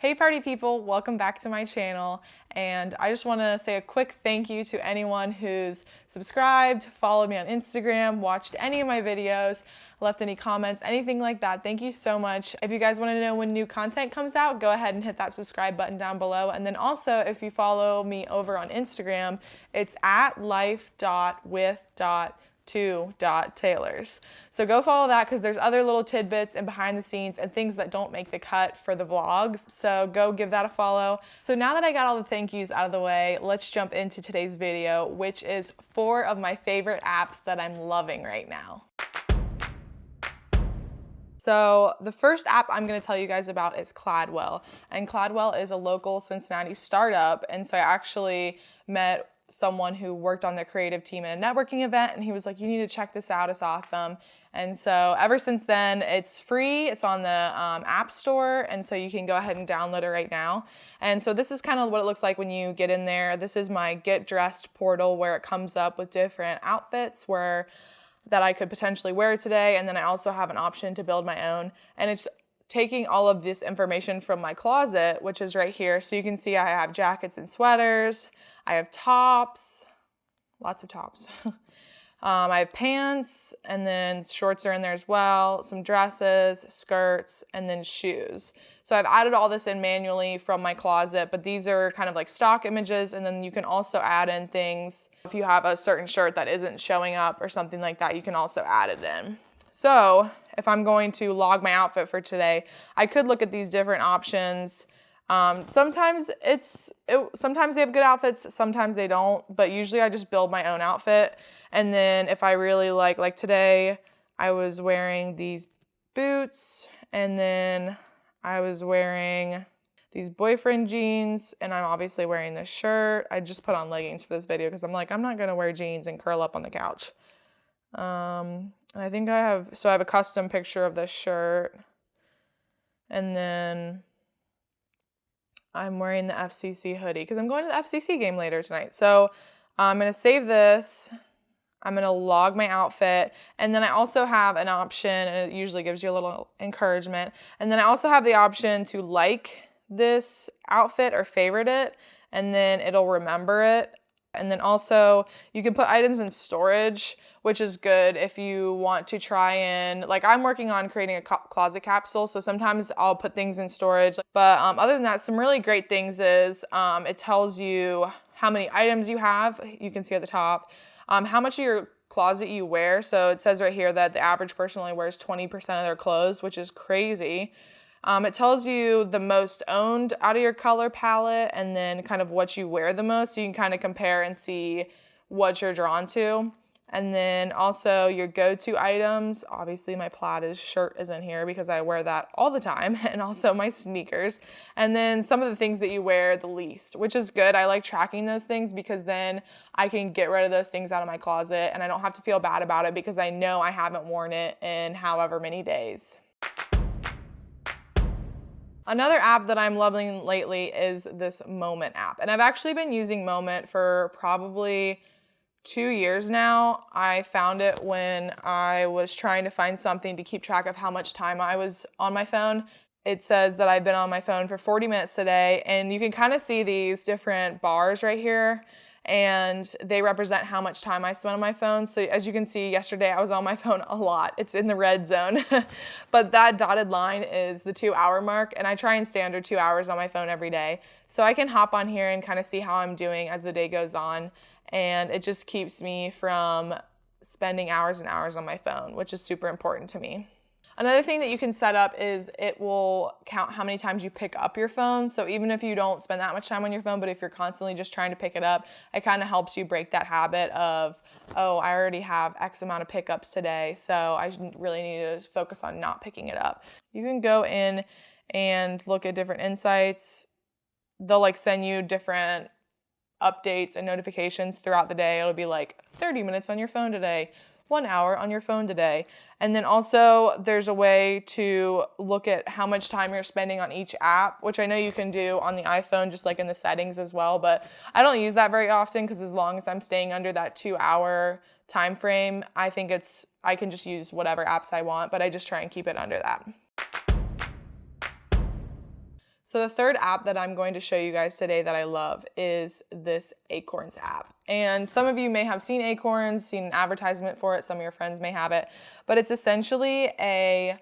Hey party people, welcome back to my channel, and I just want to say a quick thank you to anyone who's subscribed, followed me on Instagram, watched any of my videos, left any comments, anything like that. Thank you so much. If you guys want to know when new content comes out, go ahead and hit that subscribe button down below. And then also, if you follow me over on Instagram, it's at life.with.2.tailors. So go follow that because there's other little tidbits and behind the scenes and things that don't make the cut for the vlogs. So go give that a follow. So now that I got all the thank yous out of the way, let's jump into today's video, which is 4 of my favorite apps that I'm loving right now. So the first app I'm going to tell you guys about is Cladwell. And Cladwell is a local Cincinnati startup. And so I actually met someone who worked on the creative team at a networking event, and he was like, you need to check this out, it's awesome. And so ever since then, it's free, it's on the App Store, and so you can go ahead and download it right now. And so this is kind of what it looks like when you get in there. This is my Get Dressed portal where it comes up with different outfits that I could potentially wear today, and then I also have an option to build my own. And it's taking all of this information from my closet, which is right here. So you can see I have jackets and sweaters, I have tops, lots of tops. I have pants, and then shorts are in there as well, some dresses, skirts, and then shoes. So I've added all this in manually from my closet, but these are kind of like stock images, and then you can also add in things. If you have a certain shirt that isn't showing up or something like that, you can also add it in. So if I'm going to log my outfit for today, I could look at these different options. Sometimes sometimes they have good outfits, sometimes they don't, but usually I just build my own outfit. And then if I really like today, I was wearing these boots, and then I was wearing these boyfriend jeans, and I'm obviously wearing this shirt. I just put on leggings for this video because I'm not gonna wear jeans and curl up on the couch. And I think I have a custom picture of this shirt, and then I'm wearing the FCC hoodie because I'm going to the FCC game later tonight. So I'm going to save this. I'm going to log my outfit. And then I also have an option, and it usually gives you a little encouragement. And then I also have the option to like this outfit or favorite it, and then it'll remember it. And then also you can put items in storage, which is good if you want to try and, like, I'm working on creating a closet capsule, so sometimes I'll put things in storage. But other than that, some really great things is it tells you how many items you have. You can see at the top how much of your closet you wear. So it says right here that the average person only wears 20% of their clothes, which is crazy. It tells you the most owned out of your color palette, and then kind of what you wear the most, so you can kind of compare and see what you're drawn to. And then also your go-to items. Obviously my plaid shirt is in here because I wear that all the time, and also my sneakers. And then some of the things that you wear the least, which is good. I like tracking those things because then I can get rid of those things out of my closet, and I don't have to feel bad about it because I know I haven't worn it in however many days. Another app that I'm loving lately is this Moment app. And I've actually been using Moment for probably 2 years now. I found it when I was trying to find something to keep track of how much time I was on my phone. It says that I've been on my phone for 40 minutes today, and you can kind of see these different bars right here, and they represent how much time I spent on my phone. So as you can see, yesterday I was on my phone a lot. It's in the red zone. But that dotted line is the 2-hour mark, and I try and stay under 2 hours on my phone every day. So I can hop on here and kind of see how I'm doing as the day goes on, and it just keeps me from spending hours and hours on my phone, which is super important to me. Another thing that you can set up is it will count how many times you pick up your phone. So even if you don't spend that much time on your phone, but if you're constantly just trying to pick it up, it kind of helps you break that habit of, oh, I already have X amount of pickups today, so I really need to focus on not picking it up. You can go in and look at different insights. They'll send you different updates and notifications throughout the day. It'll be like 30 minutes on your phone today, 1 hour on your phone today. And then also there's a way to look at how much time you're spending on each app, which I know you can do on the iPhone, just like in the settings as well. But I don't use that very often because as long as I'm staying under that 2-hour time frame, I think I can just use whatever apps I want, but I just try and keep it under that. So the third app that I'm going to show you guys today that I love is this Acorns app. And some of you may have seen Acorns, seen an advertisement for it. Some of your friends may have it. But it's essentially a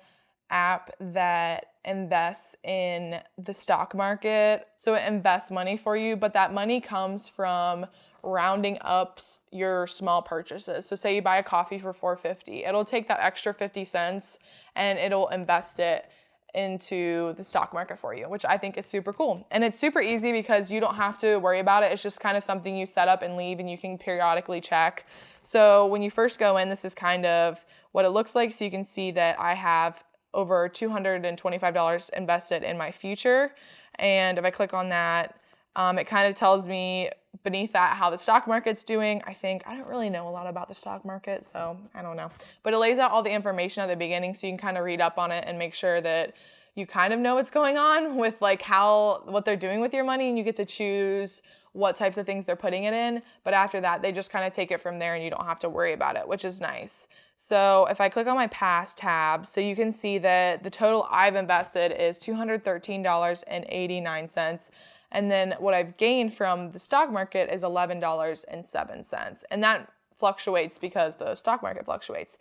app that invests in the stock market. So it invests money for you, but that money comes from rounding up your small purchases. So say you buy a coffee for $4.50, it'll take that extra 50 cents and it'll invest it into the stock market for you, which I think is super cool. And it's super easy because you don't have to worry about it. It's just kind of something you set up and leave, and you can periodically check. So when you first go in, this is kind of what it looks like. So you can see that I have over $225 invested in my future. And if I click on that, it kind of tells me beneath that how the stock market's doing. I don't really know a lot about the stock market, so I don't know. But it lays out all the information at the beginning so you can kind of read up on it and make sure that you kind of know what's going on with like what they're doing with your money, and you get to choose what types of things they're putting it in. But after that, they just kind of take it from there and you don't have to worry about it, which is nice. So if I click on my past tab, so you can see that the total I've invested is $213.89. And then what I've gained from the stock market is $11.07. And that fluctuates because the stock market fluctuates.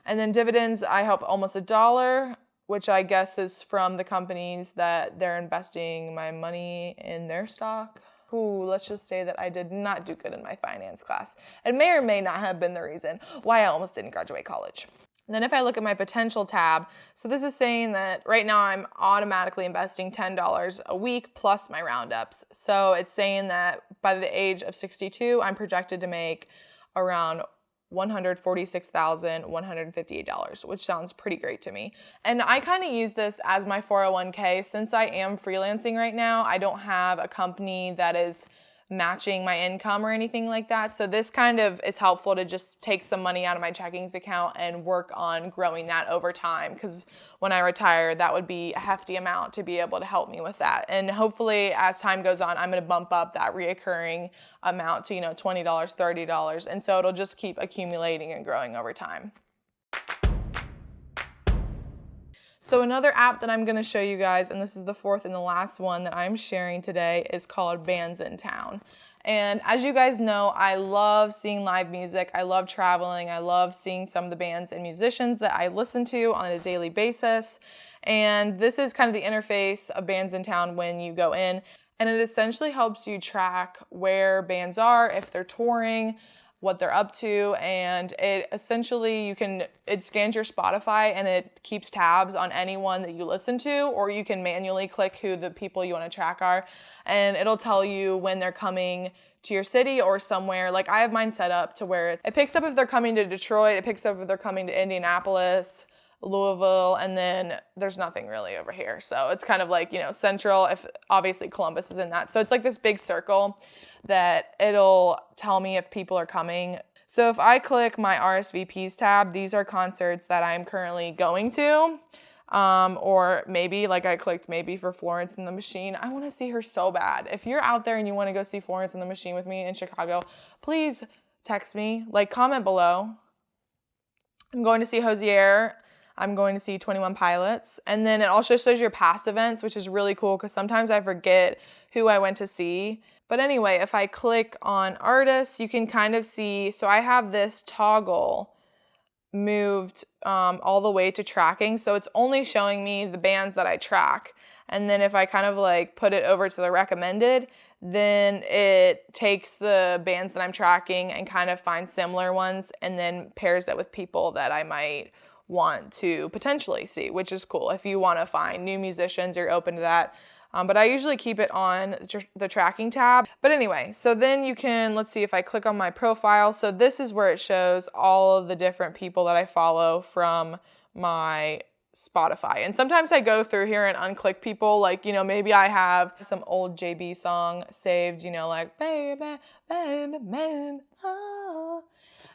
And then dividends, I have almost $1, which I guess is from the companies that they're investing my money in their stock. Ooh, let's just say that I did not do good in my finance class. It may or may not have been the reason why I almost didn't graduate college. And then if I look at my potential tab, so this is saying that right now I'm automatically investing $10 a week plus my roundups. So it's saying that by the age of 62, I'm projected to make around $146,158, which sounds pretty great to me. And I kind of use this as my 401k. Since I am freelancing right now, I don't have a company that is matching my income or anything like that. So this kind of is helpful to just take some money out of my checkings account and work on growing that over time, because when I retire, that would be a hefty amount to be able to help me with that. And hopefully as time goes on, I'm going to bump up that reoccurring amount to, $20, $30. And so it'll just keep accumulating and growing over time. So another app that I'm going to show you guys, and this is the fourth and the last one that I'm sharing today, is called Bands in Town. And as you guys know, I love seeing live music. I love traveling. I love seeing some of the bands and musicians that I listen to on a daily basis. And this is kind of the interface of Bands in Town when you go in. And it essentially helps you track where bands are, if they're touring, what they're up to, and it essentially it scans your Spotify and it keeps tabs on anyone that you listen to, or you can manually click who the people you want to track are, and it'll tell you when they're coming to your city or somewhere. Like I have mine set up to where it picks up if they're coming to Detroit, it picks up if they're coming to Indianapolis, Louisville, and then there's nothing really over here. So it's kind of like, central, if obviously Columbus is in that. So it's like this big circle that it'll tell me if people are coming. So if I click my RSVPs tab, these are concerts that I'm currently going to. Or maybe like I clicked maybe for Florence and the Machine. I want to see her so bad. If you're out there and you want to go see Florence and the Machine with me in Chicago, please text me, comment below. I'm going to see Hosier. I'm going to see 21 Pilots. And then it also shows your past events, which is really cool because sometimes I forget who I went to see. But anyway, if I click on artists, you can kind of see, so I have this toggle moved all the way to tracking. So it's only showing me the bands that I track. And then if I kind of put it over to the recommended, then it takes the bands that I'm tracking and kind of finds similar ones and then pairs it with people that I might want to potentially see, which is cool. If you want to find new musicians, you're open to that. But I usually keep it on the tracking tab. But anyway, so then you can, let's see if I click on my profile. So this is where it shows all of the different people that I follow from my Spotify. And sometimes I go through here and unclick people, maybe I have some old JB song saved, like baby, baby, baby, oh.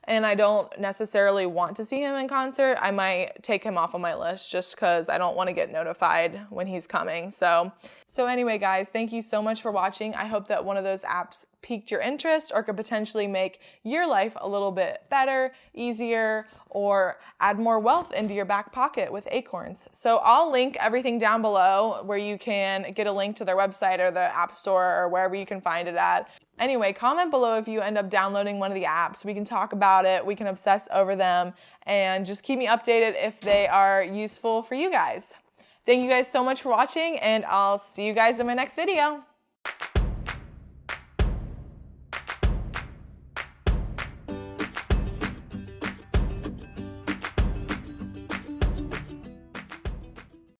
And I don't necessarily want to see him in concert. I might take him off of my list just because I don't want to get notified when he's coming. So anyway, guys, thank you so much for watching. I hope that one of those apps piqued your interest or could potentially make your life a little bit better, easier, or add more wealth into your back pocket with Acorns. So I'll link everything down below where you can get a link to their website or the App Store or wherever you can find it at. Anyway, comment below if you end up downloading one of the apps. We can talk about it, we can obsess over them, and just keep me updated if they are useful for you guys. Thank you guys so much for watching, and I'll see you guys in my next video.